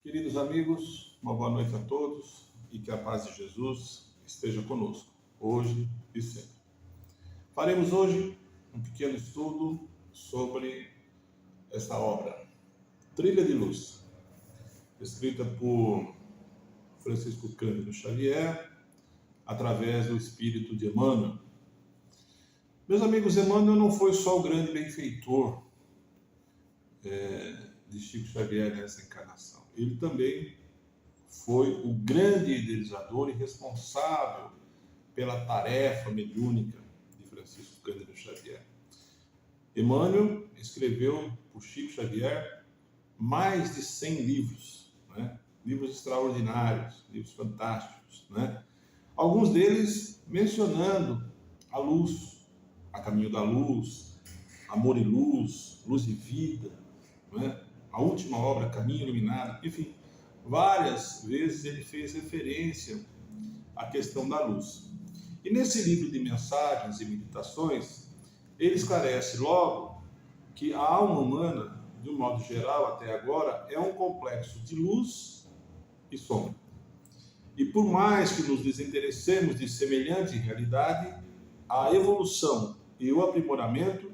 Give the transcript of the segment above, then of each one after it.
Queridos amigos, uma boa noite a todos e que a paz de Jesus esteja conosco, hoje e sempre. Faremos hoje um pequeno estudo sobre esta obra, Trilha de Luz, escrita por Francisco Cândido Xavier, através do Espírito de Emmanuel. Meus amigos, Emmanuel não foi só o grande benfeitor de Chico Xavier nessa encarnação. Ele também foi o grande idealizador e responsável pela tarefa mediúnica de Francisco Cândido Xavier. Emmanuel escreveu por Chico Xavier mais de 100 livros, livros extraordinários, livros fantásticos, alguns deles mencionando a luz, a caminho da luz, amor e luz, luz e vida, a última obra, Caminho Iluminado, enfim, várias vezes ele fez referência à questão da luz. E nesse livro de mensagens e meditações, ele esclarece logo que a alma humana, de um modo geral até agora, é um complexo de luz e sombra. E por mais que nos desinteressemos de semelhante realidade, a evolução e o aprimoramento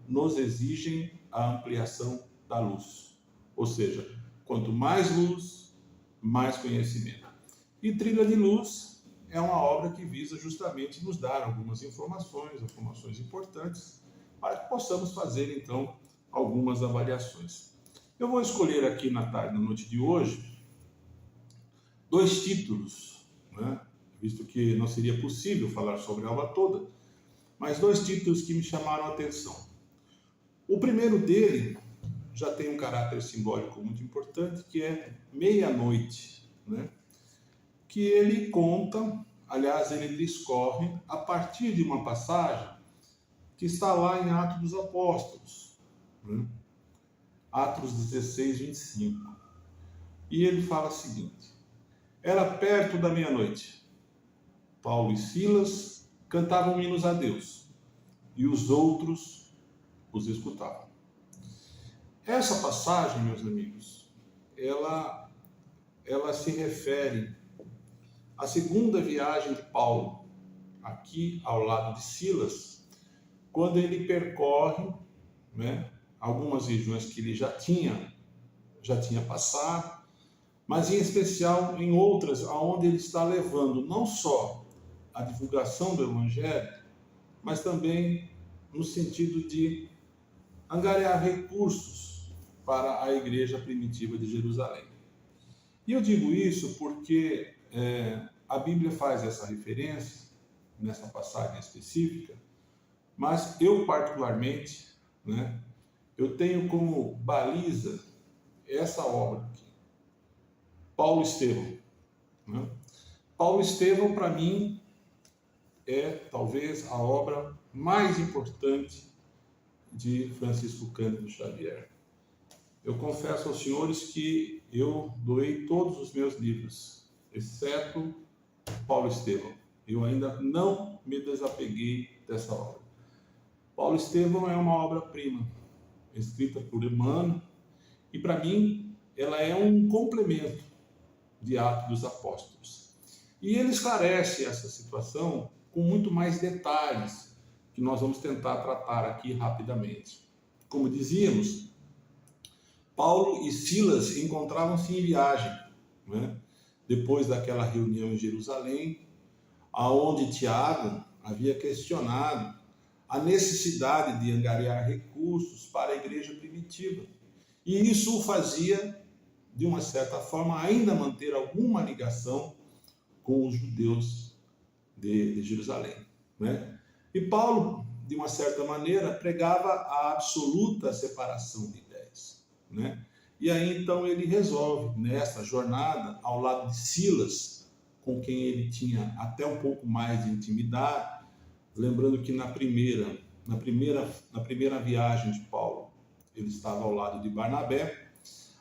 nos exigem a ampliação da luz. Ou seja, quanto mais luz, mais conhecimento. E Trilha de Luz é uma obra que visa justamente nos dar algumas informações importantes, para que possamos fazer, então, algumas avaliações. Eu vou escolher aqui na noite de hoje, 2 títulos, visto que não seria possível falar sobre a obra toda, mas 2 títulos que me chamaram a atenção. O primeiro dele já tem um caráter simbólico muito importante, que é Meia-Noite, que ele conta, aliás, ele discorre a partir de uma passagem que está lá em Atos dos Apóstolos, Atos 16, 25. E ele fala o seguinte: era perto da meia-noite. Paulo e Silas cantavam hinos a Deus, e os outros os escutavam. Essa passagem, meus amigos, ela se refere à segunda viagem de Paulo, aqui ao lado de Silas, quando ele percorre algumas regiões que ele já tinha passado, mas em especial em outras onde ele está levando não só a divulgação do Evangelho, mas também no sentido de angariar recursos para a igreja primitiva de Jerusalém. E eu digo isso porque a Bíblia faz essa referência nessa passagem específica, mas eu particularmente, eu tenho como baliza essa obra aqui, Paulo Estevão. Paulo Estevão, para mim, é talvez a obra mais importante de Francisco Cândido Xavier. Eu confesso aos senhores que eu doei todos os meus livros, exceto Paulo Estevão. Eu ainda não me desapeguei dessa obra. Paulo Estevão é uma obra-prima, escrita por Emmanuel, e para mim ela é um complemento de Atos dos Apóstolos. E ele esclarece essa situação com muito mais detalhes, que nós vamos tentar tratar aqui rapidamente. Como dizíamos, Paulo e Silas encontravam-se em viagem, depois daquela reunião em Jerusalém, aonde Tiago havia questionado a necessidade de angariar recursos para a igreja primitiva. E isso o fazia, de uma certa forma, ainda manter alguma ligação com os judeus de Jerusalém. E Paulo, de uma certa maneira, pregava a absoluta separação de ideias. E aí então ele resolve, nessa jornada, ao lado de Silas, com quem ele tinha até um pouco mais de intimidade, lembrando que na primeira viagem de Paulo, ele estava ao lado de Barnabé.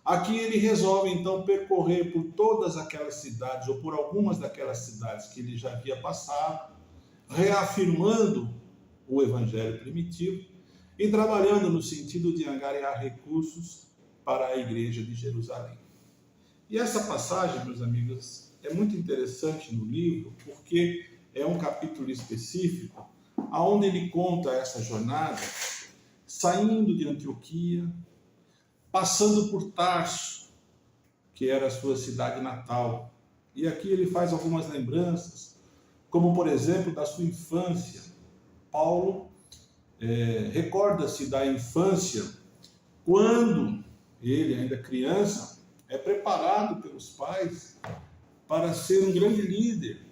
Aqui ele resolve então percorrer por todas aquelas cidades, ou por algumas daquelas cidades que ele já havia passado, reafirmando o evangelho primitivo e trabalhando no sentido de angariar recursos para a igreja de Jerusalém. E essa passagem, meus amigos, é muito interessante no livro, porque é um capítulo específico, onde ele conta essa jornada, saindo de Antioquia, passando por Tarso, que era a sua cidade natal. E aqui ele faz algumas lembranças, como por exemplo da sua infância. Paulo recorda-se da infância, quando ele, ainda criança, é preparado pelos pais para ser um grande líder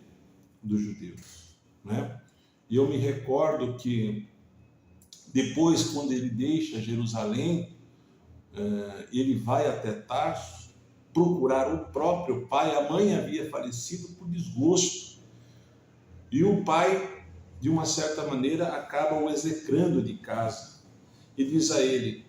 dos judeus, né? E eu me recordo que depois, quando ele deixa Jerusalém, ele vai até Tarso procurar o próprio pai. A mãe havia falecido por desgosto, e o pai, de uma certa maneira, acaba o execrando de casa e diz a ele: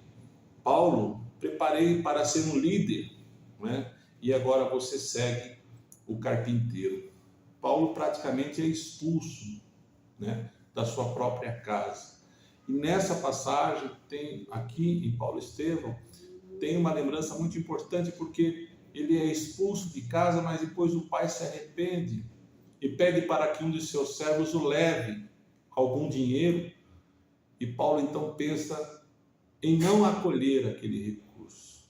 Paulo, preparei para ser um líder, né? E agora você segue o carpinteiro. Paulo praticamente é expulso, né, da sua própria casa. E nessa passagem, tem aqui em Paulo Estevão, tem uma lembrança muito importante, porque ele é expulso de casa, mas depois o pai se arrepende e pede para que um de seus servos o leve algum dinheiro, e Paulo então pensa em não acolher aquele recurso,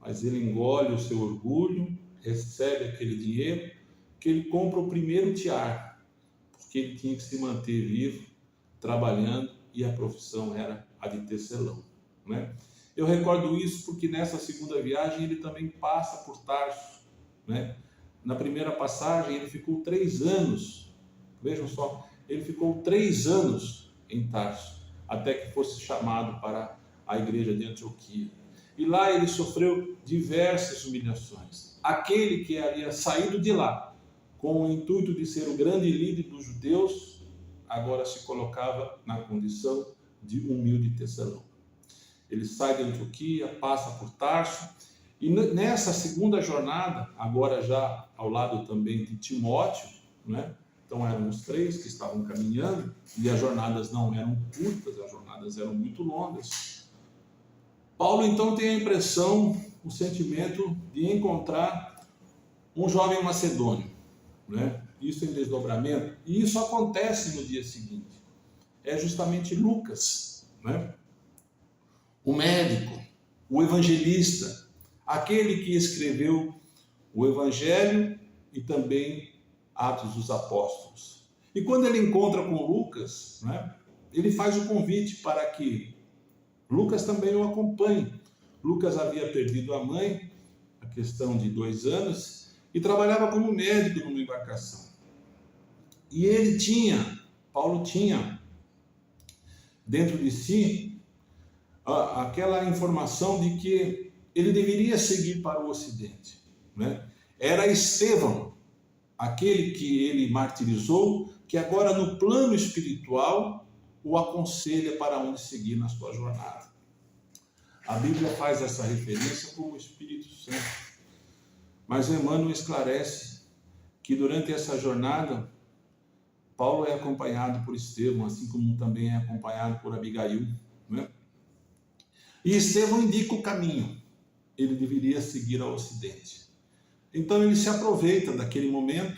mas ele engole o seu orgulho, recebe aquele dinheiro, que ele compra o primeiro tiar, porque ele tinha que se manter vivo, trabalhando, e a profissão era a de tecelão, né? Eu recordo isso porque nessa segunda viagem ele também passa por Tarso, né? Na primeira passagem ele ficou 3 anos, vejam só, ele ficou 3 anos em Tarso, até que fosse chamado para a igreja de Antioquia. E lá ele sofreu diversas humilhações. Aquele que havia saído de lá com o intuito de ser o grande líder dos judeus, agora se colocava na condição de humilde tecelão. Ele sai de Antioquia, passa por Tarso, e nessa segunda jornada, agora já ao lado também de Timóteo, né? Então eram os 3 que estavam caminhando, e as jornadas não eram curtas, as jornadas eram muito longas. Paulo então tem a impressão, o sentimento de encontrar um jovem macedônio, né? Isso em desdobramento, e isso acontece no dia seguinte. É justamente Lucas, né? O médico, o evangelista, aquele que escreveu o Evangelho e também Atos dos Apóstolos. E quando ele encontra com Lucas, né, ele faz o convite para que Lucas também o acompanhe. Lucas havia perdido a mãe, a questão de 2 anos, e trabalhava como médico numa embarcação. E Paulo tinha dentro de si aquela informação de que ele deveria seguir para o Ocidente, né? Era Estevão, aquele que ele martirizou, que agora no plano espiritual o aconselha para onde seguir na sua jornada. A Bíblia faz essa referência como o Espírito Santo, mas Emmanuel esclarece que durante essa jornada Paulo é acompanhado por Estevão, assim como também é acompanhado por Abigail, né? E Estevão indica o caminho, ele deveria seguir ao Ocidente. Então ele se aproveita daquele momento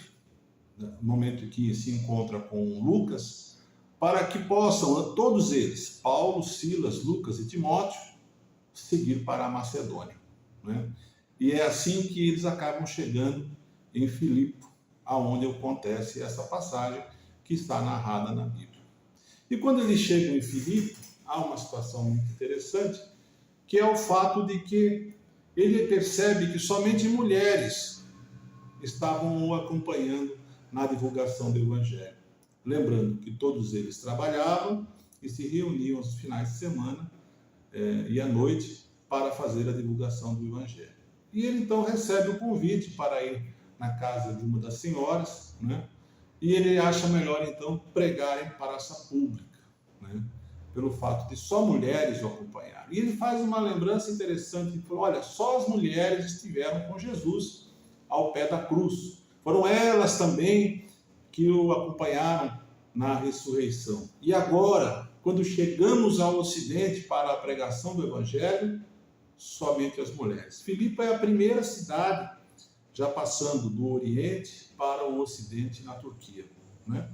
em que se encontra com Lucas, para que possam todos eles, Paulo, Silas, Lucas e Timóteo, seguir para a Macedônia, né? E é assim que eles acabam chegando em Filipe, aonde acontece essa passagem que está narrada na Bíblia. E quando eles chegam em Filipe, há uma situação muito interessante, que é o fato de que ele percebe que somente mulheres estavam o acompanhando na divulgação do Evangelho. Lembrando que todos eles trabalhavam e se reuniam aos finais de semana e à noite para fazer a divulgação do Evangelho. E ele então recebe o convite para ir na casa de uma das senhoras, né? E ele acha melhor então pregar em praça pública, né? Pelo fato de só mulheres o acompanhar. E ele faz uma lembrança interessante, ele falou: olha, só as mulheres estiveram com Jesus ao pé da cruz. Foram elas também que o acompanharam na ressurreição. E agora, quando chegamos ao Ocidente para a pregação do Evangelho, somente as mulheres. Filipe é a primeira cidade, já passando do Oriente para o Ocidente, na Turquia, né?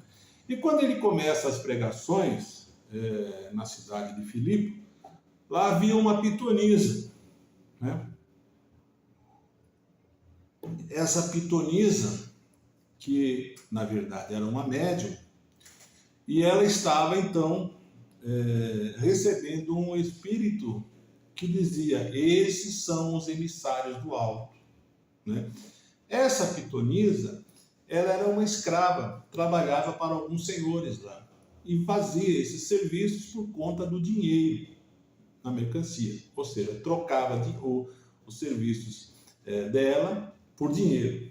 E quando ele começa as pregações na cidade de Filipe, lá havia uma pitonisa, né? Essa pitonisa, que na verdade era uma médium, e ela estava então recebendo um espírito que dizia: esses são os emissários do alto, né? Essa pitonisa, ela era uma escrava, trabalhava para alguns senhores lá e fazia esses serviços por conta do dinheiro na mercancia, ou seja, trocava os serviços dela por dinheiro.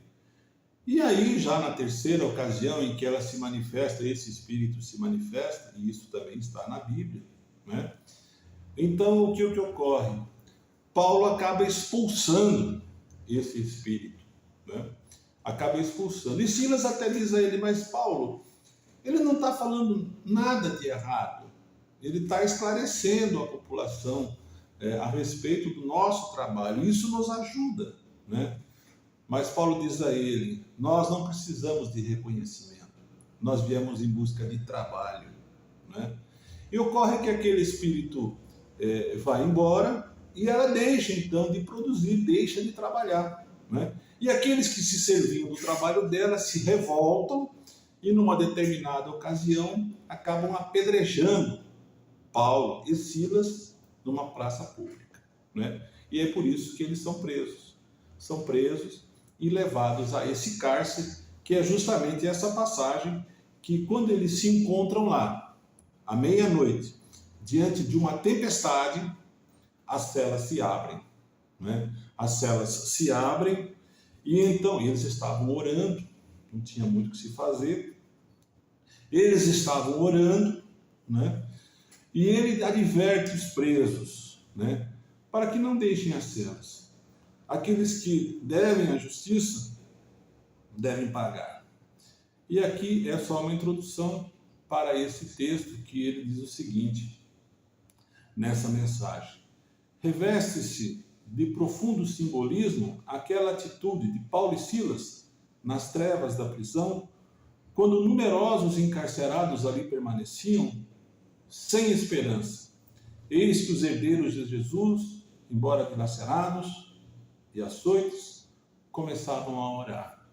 E aí, já na terceira ocasião em que ela se manifesta, esse espírito se manifesta, e isso também está na Bíblia, né? Então, o que ocorre? Paulo acaba expulsando esse espírito, né? Acaba expulsando. E Silas até diz a ele: mas Paulo, ele não está falando nada de errado, ele está esclarecendo a população a respeito do nosso trabalho, isso nos ajuda, né? Mas Paulo diz a ele: nós não precisamos de reconhecimento, nós viemos em busca de trabalho, né? E ocorre que aquele espírito vai embora e ela deixa então de produzir, deixa de trabalhar, né? E aqueles que se serviam do trabalho dela se revoltam e numa determinada ocasião acabam apedrejando Paulo e Silas numa praça pública, né? E é por isso que eles são presos. São presos e levados a esse cárcere, que é justamente essa passagem que, quando eles se encontram lá, à meia-noite, diante de uma tempestade, as celas se abrem, né? As celas se abrem e então eles estavam orando, não tinha muito o que se fazer, eles estavam orando, né? E ele adverte os presos, né? Para que não deixem as celas. Aqueles que devem a justiça devem pagar. E aqui é só uma introdução para esse texto, que ele diz o seguinte, nessa mensagem: reveste-se de profundo simbolismo aquela atitude de Paulo e Silas nas trevas da prisão, quando numerosos encarcerados ali permaneciam sem esperança. Eis que os herdeiros de Jesus, embora dilacerados e açoites, começavam a orar.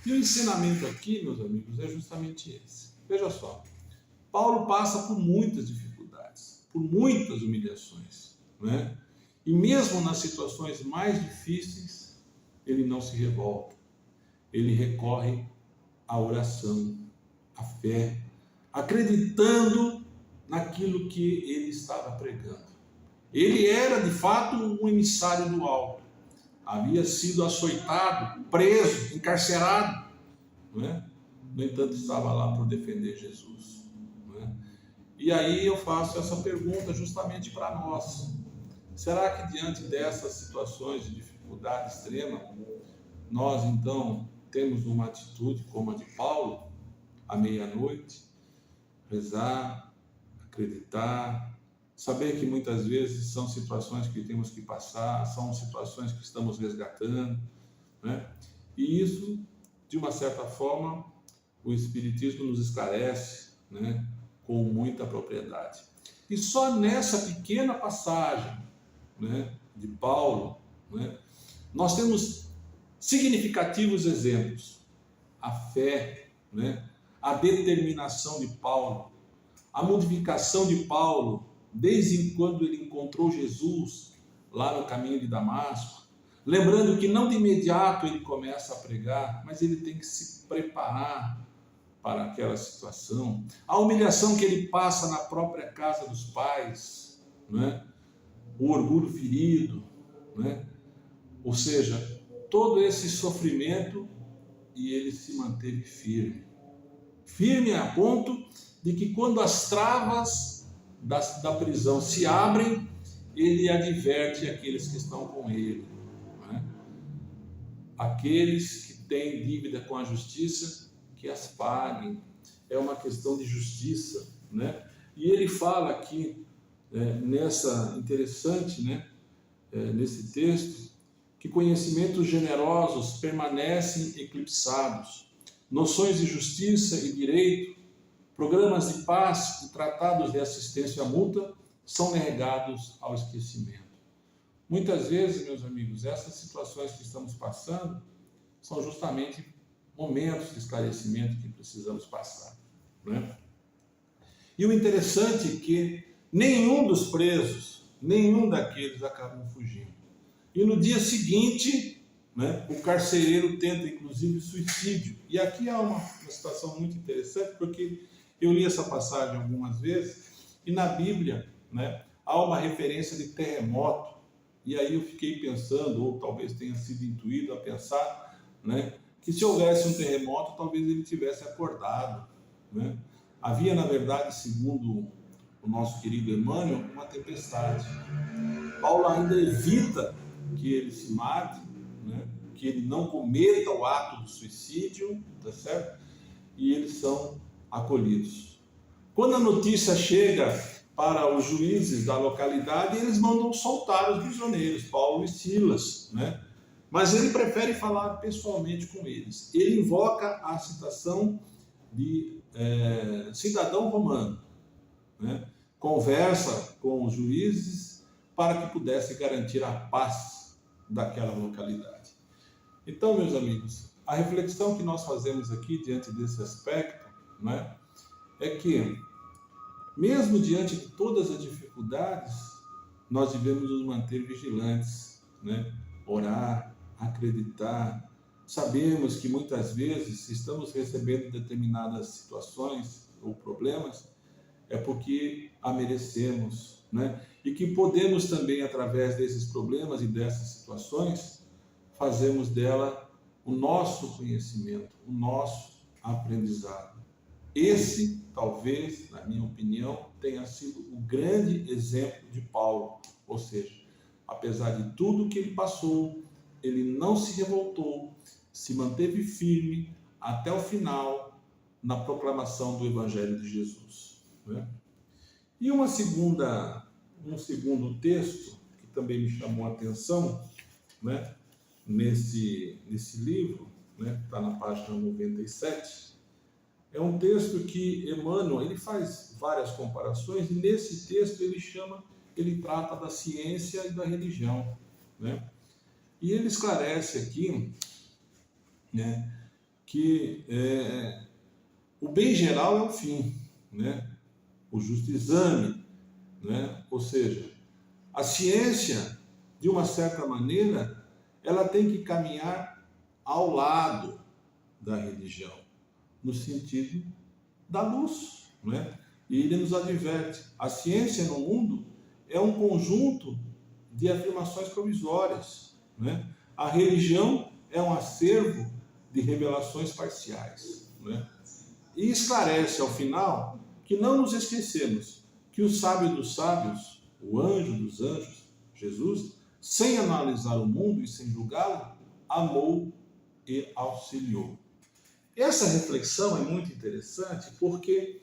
E o ensinamento aqui, meus amigos, é justamente esse. Veja só, Paulo passa por muitas dificuldades, por muitas humilhações, né? E mesmo nas situações mais difíceis, ele não se revolta. Ele recorre à oração, à fé, acreditando naquilo que ele estava pregando. Ele era, de fato, um emissário do alto. Havia sido açoitado, preso, encarcerado, né? No entanto, estava lá por defender Jesus, né? E aí eu faço essa pergunta justamente para nós. Será que diante dessas situações de dificuldade extrema, nós então temos uma atitude como a de Paulo, à meia-noite, rezar, acreditar, saber que muitas vezes são situações que temos que passar, são situações que estamos resgatando, né? E isso, de uma certa forma, o Espiritismo nos esclarece, né, com muita propriedade. E só nessa pequena passagem, né, de Paulo, né, nós temos significativos exemplos. A fé, né, a determinação de Paulo, a modificação de Paulo, desde quando ele encontrou Jesus lá no caminho de Damasco, lembrando que não de imediato ele começa a pregar, mas ele tem que se preparar para aquela situação. A humilhação que ele passa na própria casa dos pais, né? O orgulho ferido, né? Ou seja, todo esse sofrimento, e ele se manteve firme. Firme a ponto de que, quando as travas da prisão se abrem, ele adverte aqueles que estão com ele, né? Aqueles que têm dívida com a justiça, que as paguem. É uma questão de justiça, né? E ele fala aqui, nessa interessante, né, nesse texto, que conhecimentos generosos permanecem eclipsados, noções de justiça e direito, programas de paz e tratados de assistência mútua são negados ao esquecimento. Muitas vezes, meus amigos, essas situações que estamos passando são justamente momentos de esclarecimento que precisamos passar, né? E o interessante é que nenhum dos presos, nenhum daqueles acabam fugindo. E no dia seguinte, né, o carcereiro tenta inclusive suicídio. E aqui há uma situação muito interessante, porque eu li essa passagem algumas vezes, e na Bíblia, né, há uma referência de terremoto. E aí eu fiquei pensando, ou talvez tenha sido intuído a pensar, né, que se houvesse um terremoto, talvez ele tivesse acordado, né? Havia, na verdade, segundo o nosso querido Emmanuel, uma tempestade. Paulo ainda evita que ele se mate, né? Que ele não cometa o ato do suicídio, tá certo? E eles são acolhidos. Quando a notícia chega para os juízes da localidade, eles mandam soltar os prisioneiros, Paulo e Silas, né? Mas ele prefere falar pessoalmente com eles. Ele invoca a citação de cidadão romano, né? Conversa com os juízes para que pudesse garantir a paz daquela localidade. Então, meus amigos, a reflexão que nós fazemos aqui diante desse aspecto, né, é que, mesmo diante de todas as dificuldades, nós devemos nos manter vigilantes, né? Orar, acreditar. Sabemos que muitas vezes, se estamos recebendo determinadas situações ou problemas, é porque a merecemos, né? E que podemos também, através desses problemas e dessas situações, fazermos dela o nosso conhecimento, o nosso aprendizado. Esse, talvez, na minha opinião, tenha sido o grande exemplo de Paulo. Ou seja, apesar de tudo que ele passou, ele não se revoltou, se manteve firme até o final na proclamação do Evangelho de Jesus, né? E um segundo texto que também me chamou a atenção, né, nesse livro, né, está na página 97, é um texto que Emmanuel ele faz várias comparações, e nesse texto ele trata da ciência e da religião, né? E ele esclarece aqui, né, que o bem geral é o fim, né? O justo exame, né? Ou seja, a ciência, de uma certa maneira, ela tem que caminhar ao lado da religião, no sentido da luz, né? E ele nos adverte, a ciência no mundo é um conjunto de afirmações provisórias, né? A religião é um acervo de revelações parciais, né? E esclarece ao final que não nos esquecemos que o sábio dos sábios, o anjo dos anjos, Jesus, sem analisar o mundo e sem julgá-lo, amou e auxiliou. Essa reflexão é muito interessante porque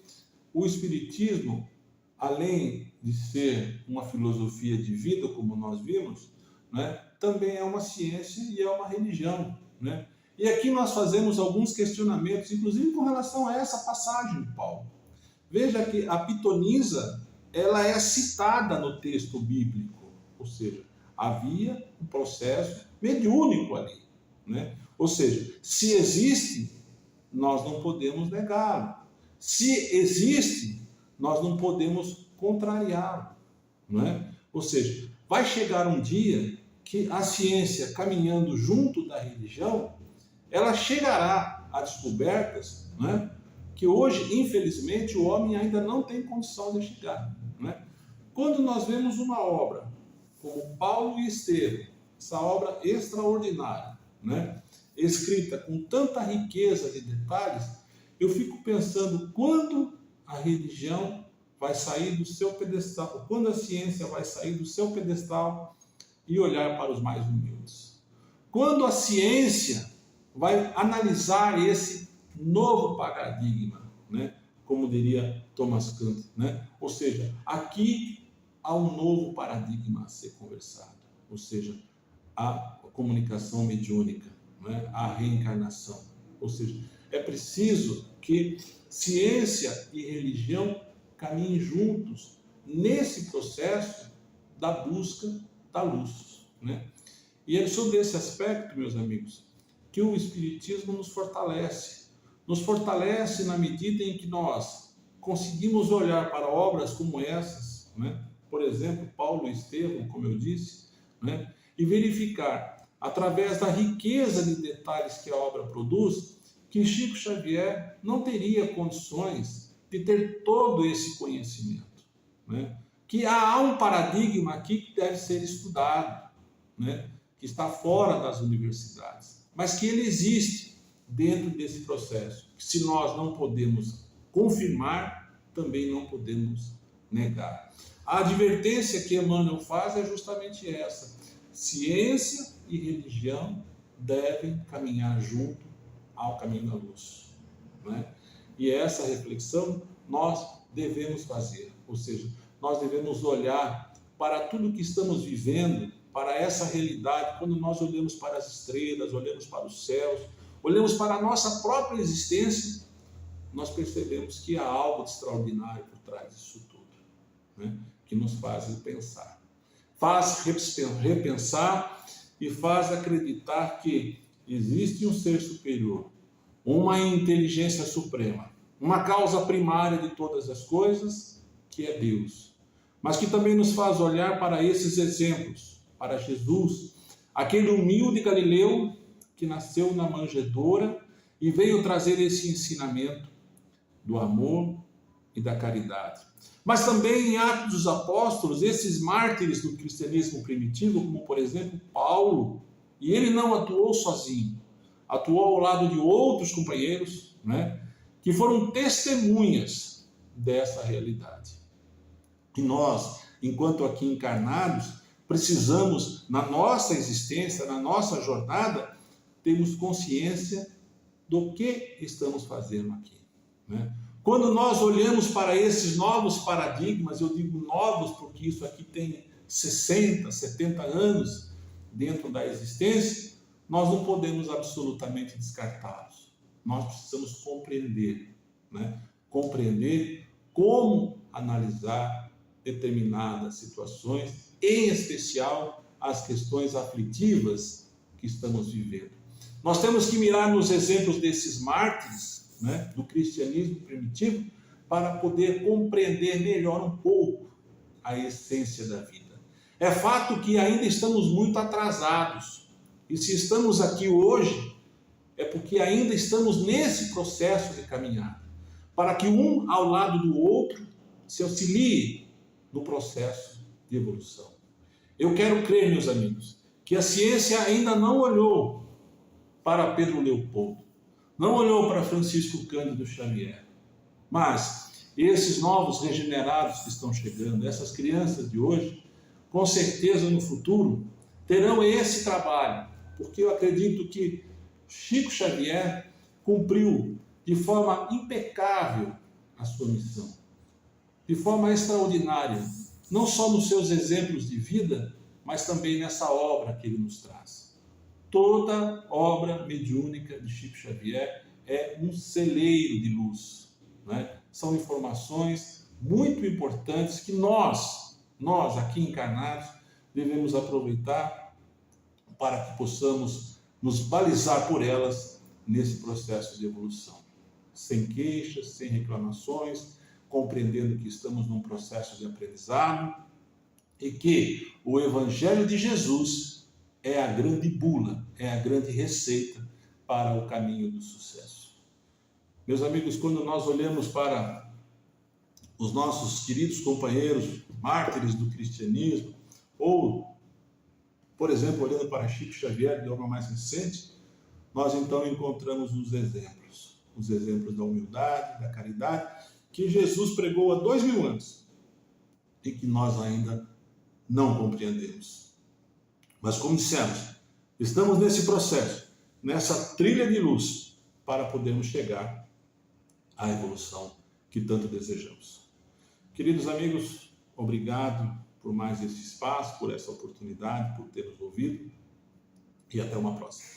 o Espiritismo, além de ser uma filosofia de vida, como nós vimos, né, também é uma ciência e é uma religião, né? E aqui nós fazemos alguns questionamentos, inclusive com relação a essa passagem de Paulo. Veja que a pitonisa, ela é citada no texto bíblico, ou seja, havia um processo mediúnico ali, né? Ou seja, se existe, nós não podemos negá-lo. Se existe, nós não podemos contrariá-lo, não é? Ou seja, vai chegar um dia que a ciência, caminhando junto da religião, ela chegará a descobertas, não é? Que hoje, infelizmente, o homem ainda não tem condição de chegar, não é? Quando nós vemos uma obra como Paulo e Estevão, essa obra extraordinária, né, escrita com tanta riqueza de detalhes, eu fico pensando quando a religião vai sair do seu pedestal, quando a ciência vai sair do seu pedestal e olhar para os mais humildes. Quando a ciência vai analisar esse novo paradigma, né, como diria Thomas Kant, né? Ou seja, aqui há um novo paradigma a ser conversado, ou seja, a comunicação mediúnica, né? A reencarnação. Ou seja, é preciso que ciência e religião caminhem juntos nesse processo da busca da luz, né? E é sobre esse aspecto, meus amigos, que o Espiritismo nos fortalece. Nos fortalece na medida em que nós conseguimos olhar para obras como essas, né? Por exemplo, Paulo e Estevão, como eu disse, né? E verificar, através da riqueza de detalhes que a obra produz, que Chico Xavier não teria condições de ter todo esse conhecimento, né? Que há um paradigma aqui que deve ser estudado, né? Que está fora das universidades, mas que ele existe dentro desse processo. Se nós não podemos confirmar, também não podemos negar. A advertência que Emmanuel faz é justamente essa: ciência e religião devem caminhar junto ao caminho da luz, né? E essa reflexão nós devemos fazer, ou seja, nós devemos olhar para tudo que estamos vivendo, para essa realidade, quando nós olhamos para as estrelas, olhamos para os céus, olhamos para a nossa própria existência, nós percebemos que há algo de extraordinário por trás disso tudo, né? Que nos faz pensar. Faz repensar e faz acreditar que existe um ser superior, uma inteligência suprema, uma causa primária de todas as coisas, que é Deus. Mas que também nos faz olhar para esses exemplos, para Jesus, aquele humilde galileu que nasceu na manjedoura e veio trazer esse ensinamento do amor e da caridade. Mas também em Atos dos Apóstolos, esses mártires do cristianismo primitivo, como por exemplo Paulo, e ele não atuou sozinho, atuou ao lado de outros companheiros, né, que foram testemunhas dessa realidade. E nós, enquanto aqui encarnados, precisamos, na nossa existência, na nossa jornada, termos consciência do que estamos fazendo aqui, né? Quando nós olhamos para esses novos paradigmas, eu digo novos porque isso aqui tem 60, 70 anos dentro da existência, nós não podemos absolutamente descartá-los. Nós precisamos compreender, né? Compreender como analisar determinadas situações, em especial as questões aflitivas que estamos vivendo. Nós temos que mirar nos exemplos desses mártires, né, do cristianismo primitivo, para poder compreender melhor um pouco a essência da vida. É fato que ainda estamos muito atrasados, e se estamos aqui hoje, é porque ainda estamos nesse processo de caminhada, para que um ao lado do outro se auxilie no processo de evolução. Eu quero crer, meus amigos, que a ciência ainda não olhou para Pedro Leopoldo, não olhou para Francisco Cândido Xavier, mas esses novos regenerados que estão chegando, essas crianças de hoje, com certeza no futuro terão esse trabalho, porque eu acredito que Chico Xavier cumpriu de forma impecável a sua missão, de forma extraordinária, não só nos seus exemplos de vida, mas também nessa obra que ele nos traz. Toda obra mediúnica de Chico Xavier é um celeiro de luz, né? São informações muito importantes que nós aqui encarnados, devemos aproveitar para que possamos nos balizar por elas nesse processo de evolução. Sem queixas, sem reclamações, compreendendo que estamos num processo de aprendizado e que o Evangelho de Jesus é a grande bula, é a grande receita para o caminho do sucesso. Meus amigos, quando nós olhamos para os nossos queridos companheiros mártires do cristianismo, ou, por exemplo, olhando para Chico Xavier de forma mais recente, nós então encontramos os exemplos da humildade, da caridade, que Jesus pregou há 2000 anos e que nós ainda não compreendemos. Mas como dissemos, estamos nesse processo, nessa trilha de luz, para podermos chegar à evolução que tanto desejamos. Queridos amigos, obrigado por mais este espaço, por essa oportunidade, por ter nos ouvido. E até uma próxima.